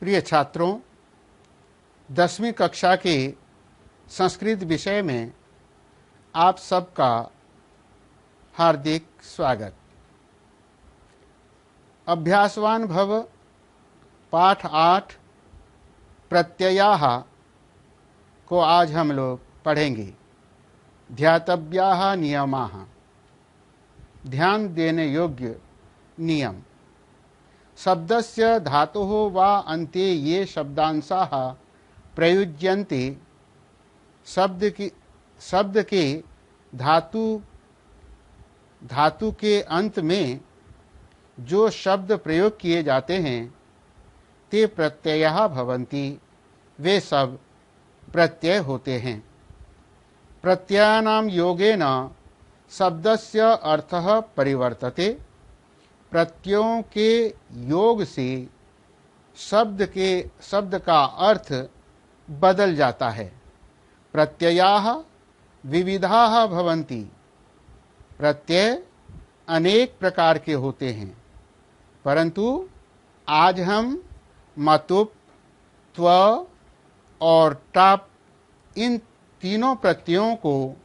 प्रिय छात्रों, 10वीं कक्षा के संस्कृत विषय में आप सबका हार्दिक स्वागत। अभ्यासवान भव पाठ 8 प्रत्ययाः को आज हम लोग पढ़ेंगे। ध्यातव्याः नियमाः, ध्यान देने योग्य नियम। शब्दस्य धातुः वा अन्ते ये शब्दांशाः प्रयुज्यन्ते, शब्द के धातु के अंत में जो शब्द प्रयोग किए जाते हैं ते प्रत्ययः भवन्ति, वे सब प्रत्यय होते हैं। प्रत्ययानां योगेन शब्दस्य अर्थः परिवर्तते, प्रत्ययों के योग से शब्द का अर्थ बदल जाता है। प्रत्ययाः विविधाः भवन्ति, प्रत्यय अनेक प्रकार के होते हैं, परंतु आज हम मतुप, त्व और टाप, इन तीनों प्रत्ययों को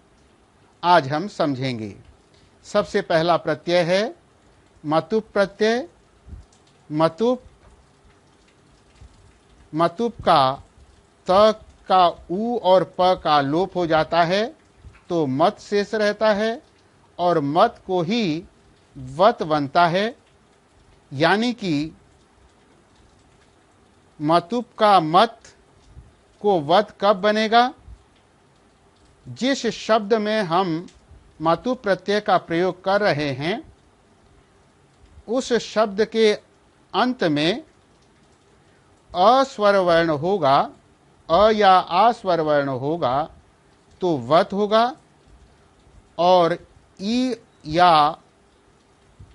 आज हम समझेंगे। सबसे पहला प्रत्यय है मतुप प्रत्यय। मतुप का त का उ और प का लोप हो जाता है तो मत शेष रहता है और मत को ही वत बनता है। यानी कि मतुप का मत को वत कब बनेगा? जिस शब्द में हम मतुप प्रत्यय का प्रयोग कर रहे हैं उस शब्द के अंत में अ स्वर वर्ण होगा, अ या आ स्वर वर्ण होगा तो वत होगा, और ई या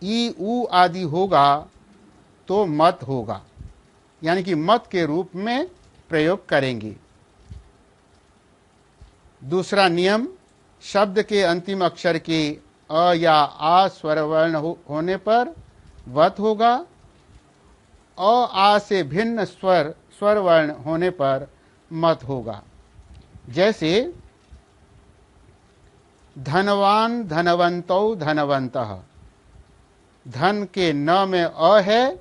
ई उ आदि होगा तो मत होगा, यानी कि मत के रूप में प्रयोग करेंगे। दूसरा नियम, शब्द के अंतिम अक्षर के अ या आ स्वर वर्ण होने पर वत होगा, अ आ से भिन्न स्वर वर्ण होने पर मत होगा। जैसे धनवान, धनवन्तौ, धनवन्तः। धन के न में अ है,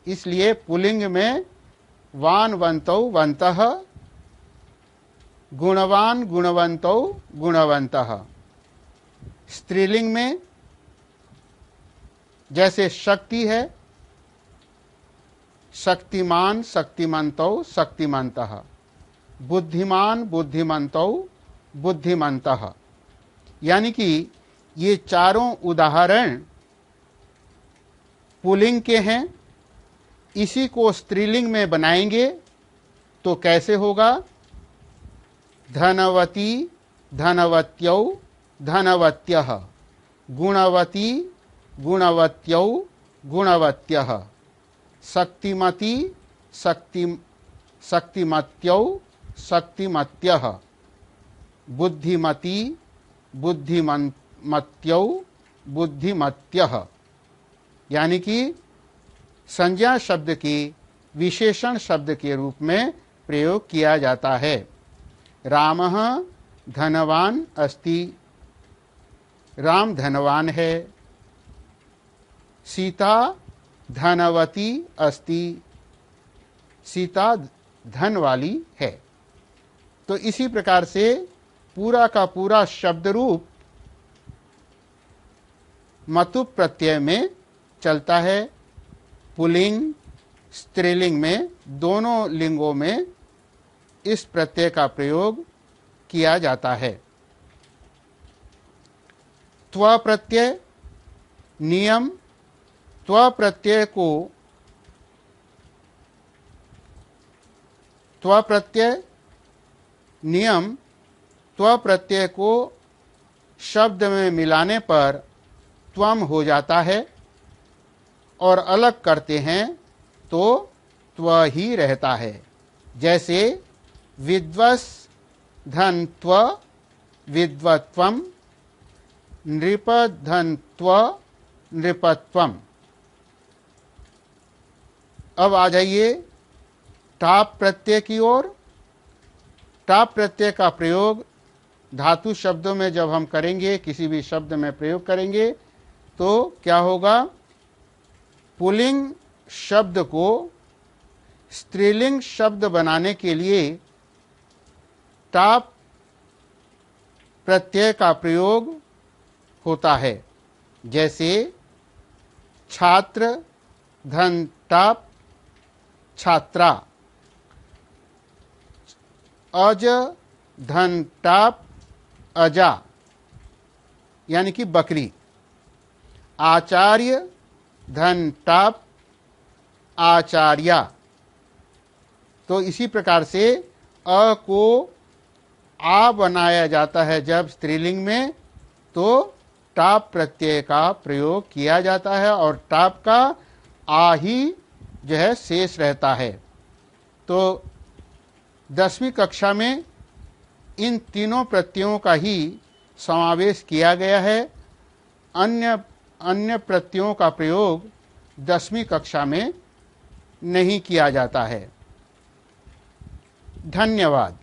इसलिए पुल्लिंग में वान वन्तौ वन्तः, गुणवान गुणवन्तौ गुणवन्तः। स्त्रीलिंग में जैसे शक्ति है, शक्तिमान शक्तिमन्तौ शक्तिमन्तः, बुद्धिमान बुद्धिमन्तौ बुद्धिमन्तः। यानी कि ये चारों उदाहरण पुल्लिंग के हैं। इसी को स्त्रीलिंग में बनाएंगे तो कैसे होगा? धनवती धनवत्यौ धनवत्यः, गुणवती गुणवत्यौ गुणवत्यः, शक्तिमती शक्तिमत्यौ शक्तिमत्यः, बुद्धिमती बुद्धिमत्यौ बुद्धिमत्यः। यानी कि संज्ञा शब्द के विशेषण शब्द के रूप में प्रयोग किया जाता है। रामः धनवान अस्ति, राम धनवान है। सीता धनवती अस्ति, सीता धन वाली है। तो इसी प्रकार से पूरा का पूरा शब्द रूप मतुप प्रत्यय में चलता है। पुल्लिंग स्त्रीलिंग में, दोनों लिंगों में इस प्रत्यय का प्रयोग किया जाता है। त्व प्रत्यय नियम, त्व प्रत्यय को शब्द में मिलाने पर त्वम हो जाता है और अलग करते हैं तो त्व ही रहता है। जैसे विद्वस् धनत्व विद्वत्वम, नृप धनत्व नृपत्वम। अब आ जाइए टाप प्रत्यय की ओर। टाप प्रत्यय का प्रयोग धातु शब्दों में जब हम करेंगे, किसी भी शब्द में प्रयोग करेंगे, तो क्या होगा? पुल्लिंग शब्द को स्त्रीलिंग शब्द बनाने के लिए टाप प्रत्यय का प्रयोग होता है। जैसे छात्र धन टाप छात्रा, अज धन टाप अजा यानी कि बकरी, आचार्य धन टाप आचार्या। तो इसी प्रकार से अ को आ बनाया जाता है जब स्त्रीलिंग में, तो टाप प्रत्यय का प्रयोग किया जाता है और टाप का आ ही जो है शेष रहता है। तो 10वीं कक्षा में इन तीनों प्रत्ययों का ही समावेश किया गया है। अन्य प्रत्ययों का प्रयोग 10वीं कक्षा में नहीं किया जाता है। धन्यवाद।